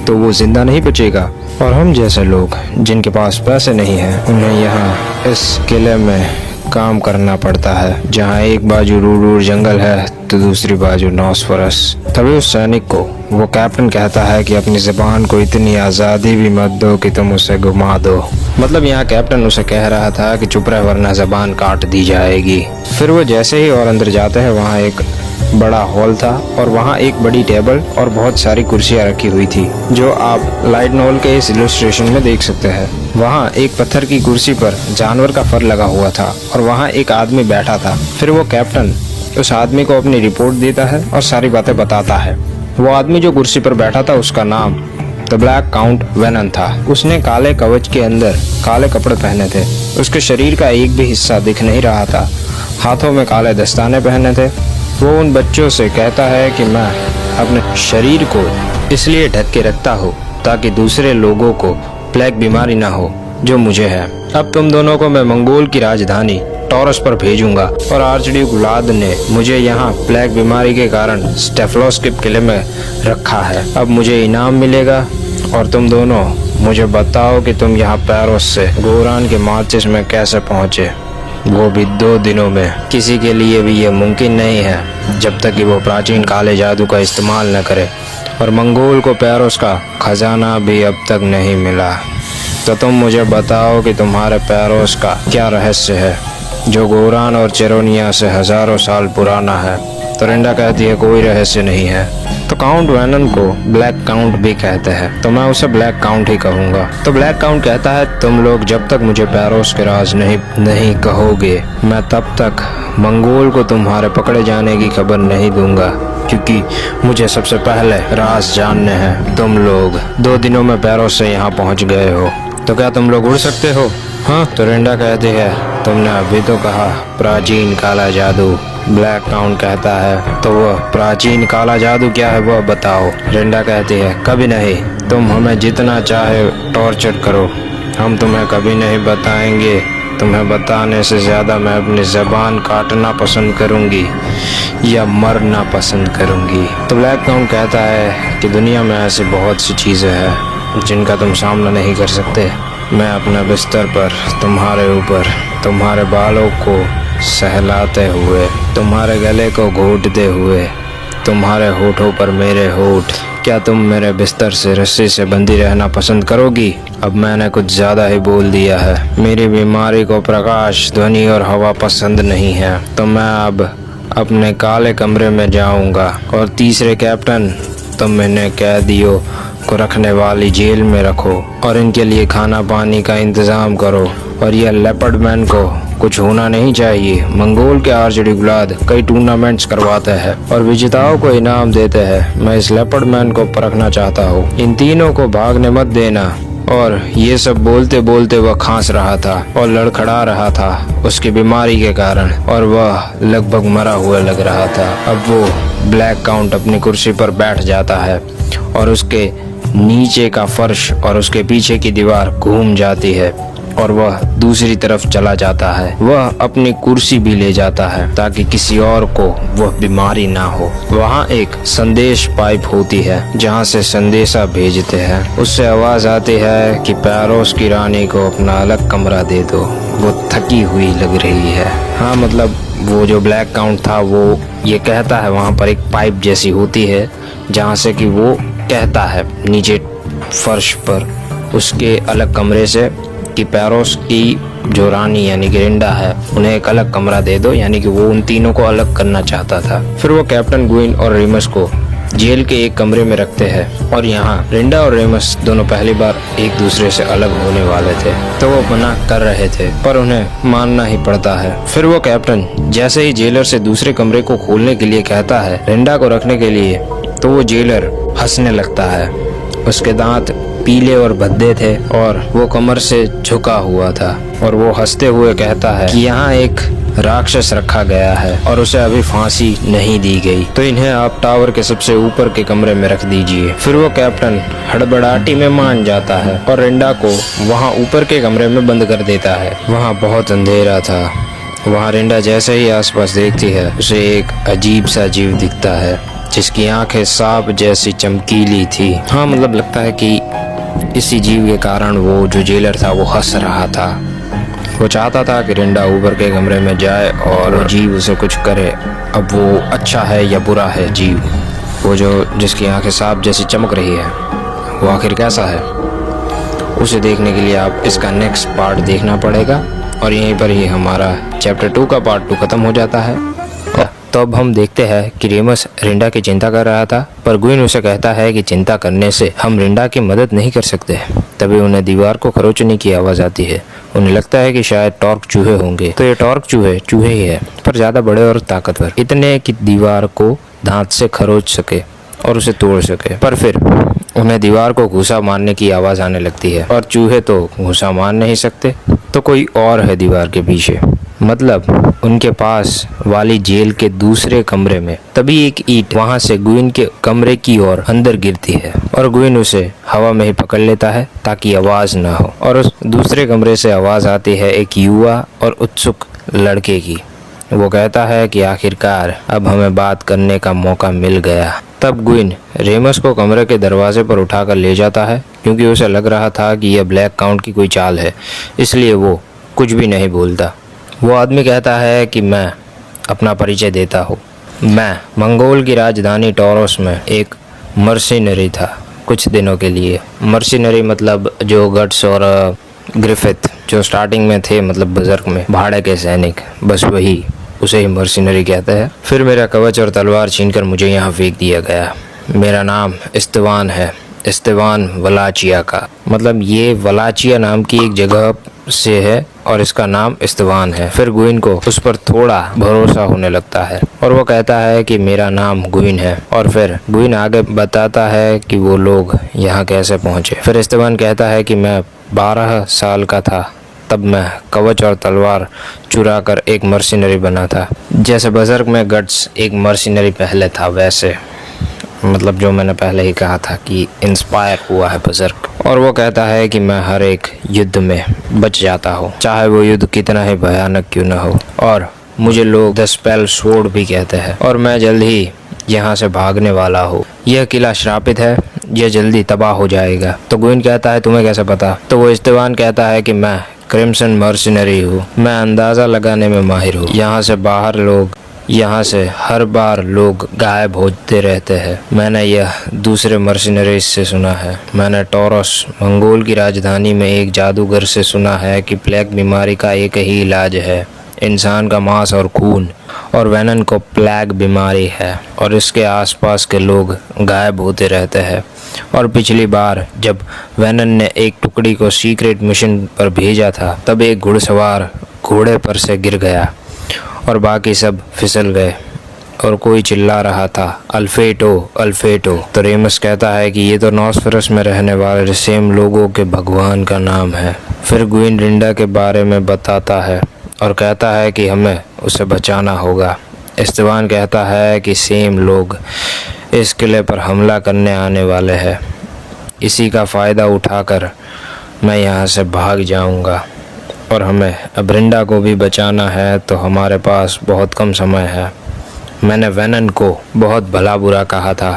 तो वो जिंदा नहीं बचेगा। और हम जैसे लोग जिनके पास पैसे नहीं हैं, उन्हें यहाँ इस किले में काम करना पड़ता है, जहाँ एक बाजू रूर जंगल है तो दूसरी बाजू नॉसफरस। तभी उस सैनिक को वो कैप्टन कहता है कि अपनी ज़बान को इतनी आज़ादी भी मत दो कि तुम उसे घुमा दो। मतलब यहाँ कैप्टन उसे कह रहा था कि चुप रह वरना ज़बान काट दी जाएगी। फिर वो जैसे ही और अंदर जाते हैं, वहाँ एक बड़ा हॉल था और वहाँ एक बड़ी टेबल और बहुत सारी कुर्सियाँ रखी हुई थी, जो आप लाइट नॉवल के इस इलस्ट्रेशन में देख सकते हैं। वहाँ एक पत्थर की कुर्सी पर जानवर का फर लगा हुआ था और वहाँ एक आदमी बैठा था। फिर वो कैप्टन उस आदमी को अपनी रिपोर्ट देता है और सारी बातें बताता है। वो आदमी जो कुर्सी पर बैठा था उसका नाम द ब्लैक काउंट वेनन था। उसने काले कवच के अंदर काले कपड़े पहने थे, उसके शरीर का एक भी हिस्सा दिख नहीं रहा था, हाथों में काले दस्ताने पहने थे। वो उन बच्चों से कहता है कि मैं अपने शरीर को इसलिए ढक के रखता हूँ ताकि दूसरे लोगों को प्लेग बीमारी ना हो जो मुझे है। अब तुम दोनों को मैं मंगोल की राजधानी टॉरस पर भेजूंगा और आर्चड्यूक व्लाद ने मुझे यहाँ प्लेग बीमारी के कारण स्टेफलोस के किले में रखा है। अब मुझे इनाम मिलेगा और तुम दोनों मुझे बताओ कि तुम यहाँ पैरोस से गोरान के मार्चेस में कैसे पहुँचे, वो भी 2 दिनों में। किसी के लिए भी ये मुमकिन नहीं है जब तक कि वो प्राचीन काले जादू का इस्तेमाल न करे, और मंगोल को पैरोस का खजाना भी अब तक नहीं मिला। तो तुम मुझे बताओ कि तुम्हारे पैरोस का क्या रहस्य है जो गोरान और चेरोनिया से हजारों साल पुराना है। तो रिंडा कहती है कोई रहस्य नहीं है। तो काउंट वैनन को ब्लैक काउंट भी कहते हैं, तो मैं उसे ब्लैक काउंट ही कहूँगा। तो ब्लैक काउंट कहता है तुम लोग जब तक मुझे पैरोस के राज नहीं कहोगे, मैं तब तक मंगोल को तुम्हारे पकड़े जाने की खबर नहीं दूंगा, क्योंकि मुझे सबसे पहले राज जानने हैं। तुम लोग 2 दिनों में पैरोस से यहाँ पहुँच गए हो, तो क्या तुम लोग उड़ सकते हो? हाँ। तो रिंडा कहती है तुमने अभी तो कहा प्राचीन काला जादू। ब्लैक काउंट कहता है तो वह प्राचीन काला जादू क्या है वह बताओ। रिंडा कहती है कभी नहीं, तुम हमें जितना चाहे टॉर्चर करो, हम तुम्हें कभी नहीं बताएंगे। तुम्हें बताने से ज़्यादा मैं अपनी ज़बान काटना पसंद करूंगी या मरना पसंद करूंगी। तो ब्लैक काउंट कहता है कि दुनिया में ऐसी बहुत सी चीज़ें हैं जिनका तुम सामना नहीं कर सकते। मैं अपने बिस्तर पर तुम्हारे ऊपर तुम्हारे बालों को सहलाते हुए, तुम्हारे गले को घोंटते हुए, तुम्हारे होठों पर मेरे होठ, क्या तुम मेरे बिस्तर से रस्सी से बंधी रहना पसंद करोगी? अब मैंने कुछ ज़्यादा ही बोल दिया है। मेरी बीमारी को प्रकाश, ध्वनि और हवा पसंद नहीं है, तो मैं अब अपने काले कमरे में जाऊंगा। और तीसरे कैप्टन, तुम इन्हें कैदियों को रखने वाली जेल में रखो और इनके लिए खाना पानी का इंतज़ाम करो। और यह लेपर्ड मैन को कुछ होना नहीं चाहिए। मंगोल के आर्चड्यूक व्लाद कई टूर्नामेंट्स करवाते हैं और विजेताओं को इनाम देते हैं। मैं इस लेपर्ड मैन को परखना चाहता हूँ। इन तीनों को भागने मत देना। और ये सब बोलते बोलते वह खांस रहा था और लड़खड़ा रहा था उसकी बीमारी के कारण, और वह लगभग मरा हुआ लग रहा था। अब वो ब्लैक काउंट अपनी कुर्सी पर बैठ जाता है और उसके नीचे का फर्श और उसके पीछे की दीवार घूम जाती है और वह दूसरी तरफ चला जाता है। वह अपनी कुर्सी भी ले जाता है ताकि किसी और को वह बीमारी ना हो। वहाँ एक संदेश पाइप होती है जहाँ से संदेशा भेजते हैं। उससे आवाज आती है कि पैरोस की रानी को अपना अलग कमरा दे दो, वो थकी हुई लग रही है। हाँ, मतलब वो जो ब्लैक काउंट था वो ये कहता है, वहाँ पर एक पाइप जैसी होती है जहाँ से कि वो कहता है नीचे फर्श पर उसके अलग कमरे से कि पैरोस की जो रानी यानी कि रिंडा है उन्हें एक अलग कमरा दे दो, यानी कि वो उन तीनों को अलग करना चाहता था। फिर वो कैप्टन गुइन और रेमस को जेल के एक कमरे में रखते हैं और यहाँ रिंडा और रेमस दोनों पहली बार एक दूसरे से अलग होने वाले थे, तो वो मना कर रहे थे पर उन्हें मानना ही पड़ता है। फिर वो कैप्टन जैसे ही जेलर से दूसरे कमरे को खोलने के लिए कहता है रिंडा को रखने के लिए, तो वो जेलर हंसने लगता है। उसके दांत पीले और भद्दे थे और वो कमर से झुका हुआ था और वो हंसते हुए कहता है कि यहाँ एक राक्षस रखा गया है और उसे अभी फांसी नहीं दी गई, तो इन्हें आप टावर के सबसे ऊपर के कमरे में रख दीजिए। फिर वो कैप्टन हड़बड़ाहटी में मान जाता है और रिंडा को वहाँ ऊपर के कमरे में बंद कर देता है। वहाँ बहुत अंधेरा था। वहाँ रिंडा जैसे ही आसपास देखती है उसे एक अजीब सा जीव दिखता है जिसकी आंखें सांप जैसी चमकीली थी। हाँ, मतलब लगता है कि इसी जीव के कारण वो जो जेलर था वो हंस रहा था। वो चाहता था कि रिंडा ऊपर के कमरे में जाए और वो जीव उसे कुछ करे। अब वो अच्छा है या बुरा है जीव, वो जो जिसकी आंखें सांप जैसी चमक रही है, वो आखिर कैसा है, उसे देखने के लिए आप इसका नेक्स्ट पार्ट देखना पड़ेगा। और यहीं पर ही हमारा चैप्टर 2 का पार्ट 2 खत्म हो जाता है। तो अब हम देखते हैं कि रेमस रिंडा की चिंता कर रहा था, पर गुइन उसे कहता है कि चिंता करने से हम रिंडा की मदद नहीं कर सकते। तभी उन्हें दीवार को खरोचने की आवाज़ आती है। उन्हें लगता है कि शायद टॉर्क चूहे होंगे, तो ये टॉर्क चूहे ही है, पर ज़्यादा बड़े और ताकतवर, इतने कि दीवार को दांत से खरोच सके और उसे तोड़ सके। पर फिर उन्हें दीवार को घूसा मारने की आवाज़ आने लगती है और चूहे तो घूसा मार नहीं सकते, तो कोई और है दीवार के पीछे। मतलब उनके पास वाली जेल के दूसरे कमरे में। तभी एक ईंट वहां से गुइन के कमरे की ओर अंदर गिरती है और गुइन उसे हवा में ही पकड़ लेता है ताकि आवाज ना हो। और उस दूसरे कमरे से आवाज आती है एक युवा और उत्सुक लड़के की। वो कहता है कि आखिरकार अब हमें बात करने का मौका मिल गया। तब गुइन रेमस को कमरे के दरवाजे पर उठाकर ले जाता है, क्योंकि उसे लग रहा था कि यह ब्लैक काउंट की कोई चाल है, इसलिए वो कुछ भी नहीं बोलता। वो आदमी कहता है कि मैं अपना परिचय देता हूँ। मैं मंगोल की राजधानी टॉरस में एक मर्सिनरी था कुछ दिनों के लिए। मर्सिनरी मतलब जो गट्स और ग्रिफिथ जो स्टार्टिंग में थे, मतलब बजर्क में भाड़े के सैनिक, बस वही, उसे ही मर्सिनरी कहते हैं। फिर मेरा कवच और तलवार छीनकर मुझे यहाँ फेंक दिया गया। मेरा नाम इस्तेवान है, इस्तेवान वलाचिया का। मतलब ये वलाचिया नाम की एक जगह से है और इसका नाम इस्तेवान है। फिर गुइन को उस पर थोड़ा भरोसा होने लगता है और वो कहता है कि मेरा नाम गुइन है। और फिर गुइन आगे बताता है कि वो लोग यहाँ कैसे पहुँचे। फिर इस्तेवान कहता है कि मैं 12 साल का था तब मैं कवच और तलवार चुरा कर एक मर्सिनरी बना था। जैसे बजर्क में गट्स एक मर्सिनरी पहले था, वैसे मतलब जो मैंने पहले ही कहा था कि इंस्पायर हुआ है बजर्क। और वो कहता है कि मैं हर एक युद्ध में बच जाता हूँ, चाहे वो युद्ध कितना ही भयानक क्यों न हो। और मुझे लोग द स्पेल स्वॉर्ड भी कहते हैं और मैं जल्द ही यहाँ से भागने वाला हूँ। यह किला श्रापित है, यह जल्दी तबाह हो जाएगा। तो गुइन कहता है तुम्हें कैसे पता? तो वो इस्तेवान कहता है कि मैं क्रिम्सन मर्सिनरी हूँ, मैं अंदाज़ा लगाने में माहिर हूँ। यहाँ से हर बार लोग गायब होते रहते हैं। मैंने यह दूसरे मर्सिनरीज से सुना है। मैंने टॉरस मंगोल की राजधानी में एक जादूगर से सुना है कि प्लेग बीमारी का एक ही इलाज है, इंसान का मांस और खून। और वेनन को प्लेग बीमारी है और इसके आसपास के लोग गायब होते रहते हैं। और पिछली बार जब वेनन ने एक टुकड़ी को सीक्रेट मिशन पर भेजा था, तब एक घुड़सवार घोड़े पर से गिर गया और बाकी सब फिसल गए और कोई चिल्ला रहा था अल्फेटो अल्फेटो। तो रेमस कहता है कि ये तो नॉसफेरस में रहने वाले सेम लोगों के भगवान का नाम है। फिर गुइन रिंडा के बारे में बताता है और कहता है कि हमें उसे बचाना होगा। इस्तेवान कहता है कि सेम लोग इस किले पर हमला करने आने वाले हैं, इसी का फ़ायदा उठाकर मैं यहाँ से भाग जाऊँगा और हमें अब रिंडा को भी बचाना है, तो हमारे पास बहुत कम समय है। मैंने वेनन को बहुत भला बुरा कहा था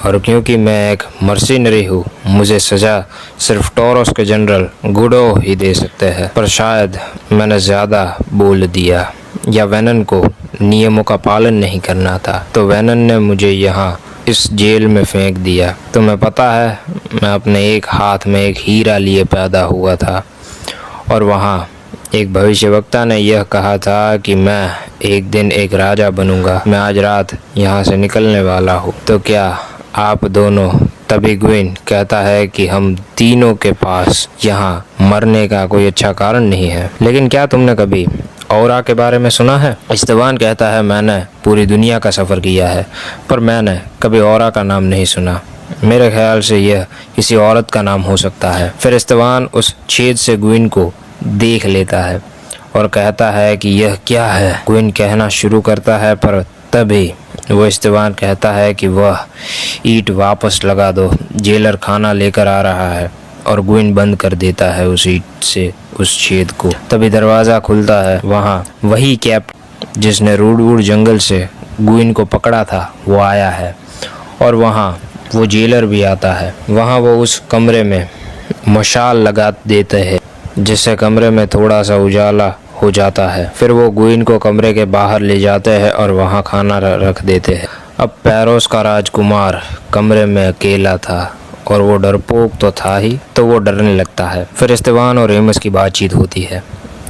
और क्योंकि मैं एक मर्सिनरी हूँ, मुझे सज़ा सिर्फ टॉरस के जनरल गुडो ही दे सकते हैं। पर शायद मैंने ज़्यादा बोल दिया या वेनन को नियमों का पालन नहीं करना था, तो वेनन ने मुझे यहाँ इस जेल में फेंक दिया। तुम्हें पता है मैं अपने एक हाथ में एक हीरा लिए पैदा हुआ था और वहाँ एक भविष्यवक्ता ने यह कहा था कि मैं एक दिन एक राजा बनूंगा। मैं आज रात यहाँ से निकलने वाला हूँ, तो क्या आप दोनों? तभी गुइन कहता है कि हम तीनों के पास यहाँ मरने का कोई अच्छा कारण नहीं है, लेकिन क्या तुमने कभी औरा के बारे में सुना है? इस्तेवान कहता है मैंने पूरी दुनिया का सफ़र किया है, पर मैंने कभी औरा का नाम नहीं सुना। मेरे ख्याल से यह किसी औरत का नाम हो सकता है। फिर इस्तेवान उस छेद से गुइन को देख लेता है और कहता है कि यह क्या है? गुइन कहना शुरू करता है, पर तभी वो इस्तेवान कहता है कि वह ईंट वापस लगा दो, जेलर खाना लेकर आ रहा है। और गुइन बंद कर देता है उस ईंट से उस छेद को। तभी दरवाज़ा खुलता है। वहाँ वही कैप जिसने रूडवुड जंगल से गुइन को पकड़ा था वो आया है और वहाँ वो जेलर भी आता है। वहाँ वो उस कमरे में मशाल लगा देते हैं जिससे कमरे में थोड़ा सा उजाला हो जाता है। फिर वो गुइन को कमरे के बाहर ले जाते हैं और वहाँ खाना रख देते हैं। अब पैरोस का राजकुमार कमरे में अकेला था और वो डरपोक तो था ही, तो वो डरने लगता है। फिर इस्तेवान और रेमस की बातचीत होती है।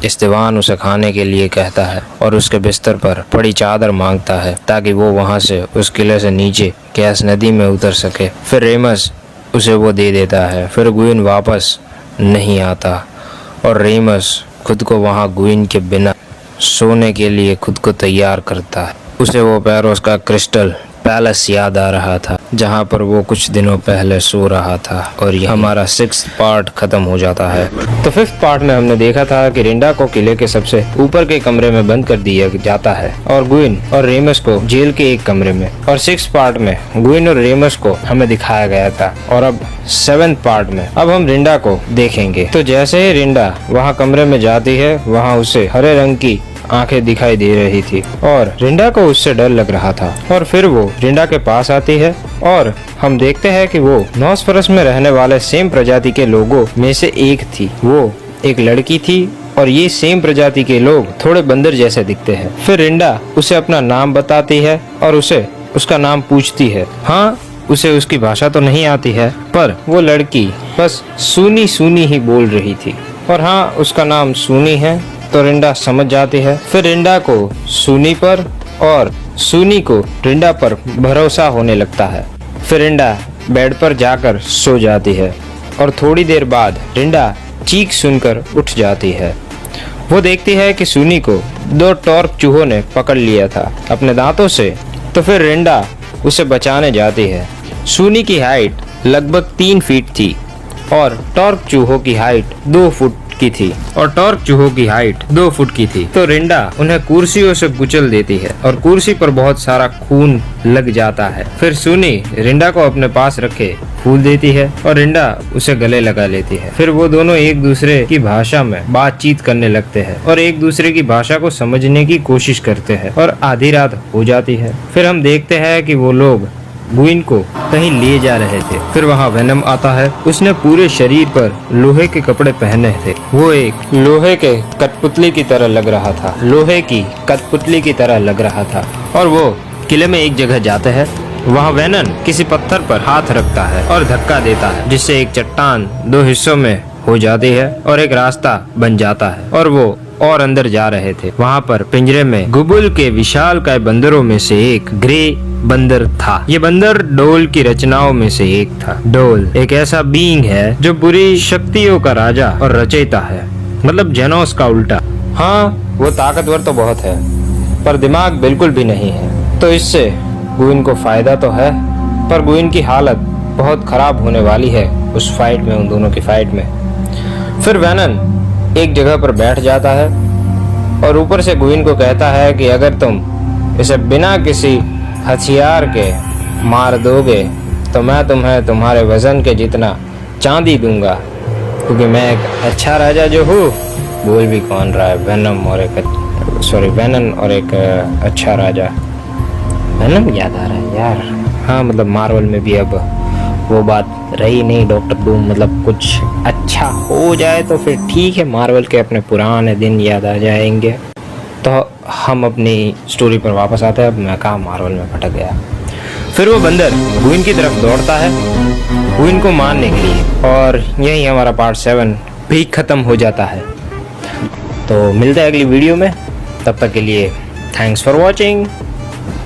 इस्तेवान उसे खाने के लिए कहता है और उसके बिस्तर पर पड़ी चादर मांगता है ताकि वो वहाँ से उस किले से नीचे गैस नदी में उतर सके। फिर रेमस उसे वो दे देता है। फिर गुइन वापस नहीं आता और रेमस खुद को वहाँ गुइन के बिना सोने के लिए खुद को तैयार करता है। उसे वो पैरोस का क्रिस्टल पैलेस याद आ रहा था जहाँ पर वो कुछ दिनों पहले सो रहा था और ये हमारा 6th पार्ट खत्म हो जाता है। तो 5th पार्ट में हमने देखा था कि रिंडा को किले के सबसे ऊपर के कमरे में बंद कर दिया जाता है और गुइन और रेमस को जेल के एक कमरे में, और 6th पार्ट में गुइन और रेमस को हमें दिखाया गया था। और अब 7th पार्ट में अब हम रिंडा को देखेंगे। तो जैसे ही रिंडा वहाँ कमरे में जाती है, वहाँ उसे हरे रंग की आंखें दिखाई दे रही थी और रिंडा को उससे डर लग रहा था। और फिर वो रिंडा के पास आती है और हम देखते हैं कि वो नॉसफरस में रहने वाले सेम प्रजाति के लोगों में से एक थी। वो एक लड़की थी और ये सेम प्रजाति के लोग थोड़े बंदर जैसे दिखते हैं। फिर रिंडा उसे अपना नाम बताती है और उसे उसका नाम पूछती है। हाँ, उसे उसकी भाषा तो नहीं आती है, पर वो लड़की बस सूनी सूनी ही बोल रही थी। और हाँ, उसका नाम सूनी है, तो रिंडा समझ जाती है। फिर रिंडा को सूनी पर और सूनी को रिंडा पर भरोसा होने लगता है। फिर रिंडा बेड पर जाकर सो जाती है और थोड़ी देर बाद रिंडा चीख सुनकर उठ जाती है। वो देखती है कि सूनी को 2 टॉर्क चूहों ने पकड़ लिया था अपने दांतों से। तो फिर रिंडा उसे बचाने जाती है। सूनी की हाइट लगभग 3 फीट थी और टॉर्क चूहों की हाइट 2 फुट की थी तो रिंडा उन्हें कुर्सियों से कुचल देती है और कुर्सी पर बहुत सारा खून लग जाता है। फिर सूनी रिंडा को अपने पास रखे फूल देती है और रिंडा उसे गले लगा लेती है। फिर वो दोनों एक दूसरे की भाषा में बातचीत करने लगते हैं और एक दूसरे की भाषा को समझने की कोशिश करते हैं और आधी रात हो जाती है। फिर हम देखते हैं कि वो लोग गुइन को कहीं ले जा रहे थे। फिर वहाँ वेनम आता है। उसने पूरे शरीर पर लोहे के कपड़े पहने थे। वो एक लोहे के कठपुतली की तरह लग रहा था और वो किले में एक जगह जाते हैं। वहाँ वेनन किसी पत्थर पर हाथ रखता है और धक्का देता है, जिससे एक चट्टान 2 हिस्सों में हो जाती है और एक रास्ता बन जाता है और वो और अंदर जा रहे थे। वहाँ पर पिंजरे में गुबुल के विशालकाय बंदरों में से एक ग्रे बंदर था। ये बंदर डोल की रचनाओं में से एक था। डोल एक ऐसा बीइंग है जो बुरी शक्तियों का राजा और रचयिता है, मतलब जेनोस का उल्टा। हाँ, वो ताकतवर तो बहुत है पर दिमाग बिल्कुल भी नहीं है। तो इससे गुइन को फायदा तो है, पर गुइन की हालत बहुत खराब होने वाली है उस फाइट में, उन दोनों की फाइट में। फिर वेनन एक जगह पर बैठ जाता है और ऊपर से गुइन को कहता है कि अगर तुम इसे बिना किसी हथियार के मार दोगे तो मैं तुम्हें तुम्हारे वजन के जितना चांदी दूंगा, क्योंकि मैं एक अच्छा राजा जो हूँ। बोल भी कौन रहा है, वेनन और एक अच्छा राजा। वेनम याद आ रहा है यार। हाँ, मतलब मार्वल में भी अब वो बात रही नहीं, डॉक्टर डूम मतलब कुछ अच्छा हो जाए तो फिर ठीक है, मार्वल के अपने पुराने दिन याद आ जाएंगे। तो हम अपनी स्टोरी पर वापस आते हैं। अब मैं कहाँ मार्वल में भटक गया। फिर वो बंदर गुइन की तरफ दौड़ता है गुइन को मारने के लिए, और यही हमारा पार्ट 7 भी खत्म हो जाता है। तो मिलते हैं अगली वीडियो में, तब तक के लिए थैंक्स फॉर वॉचिंग।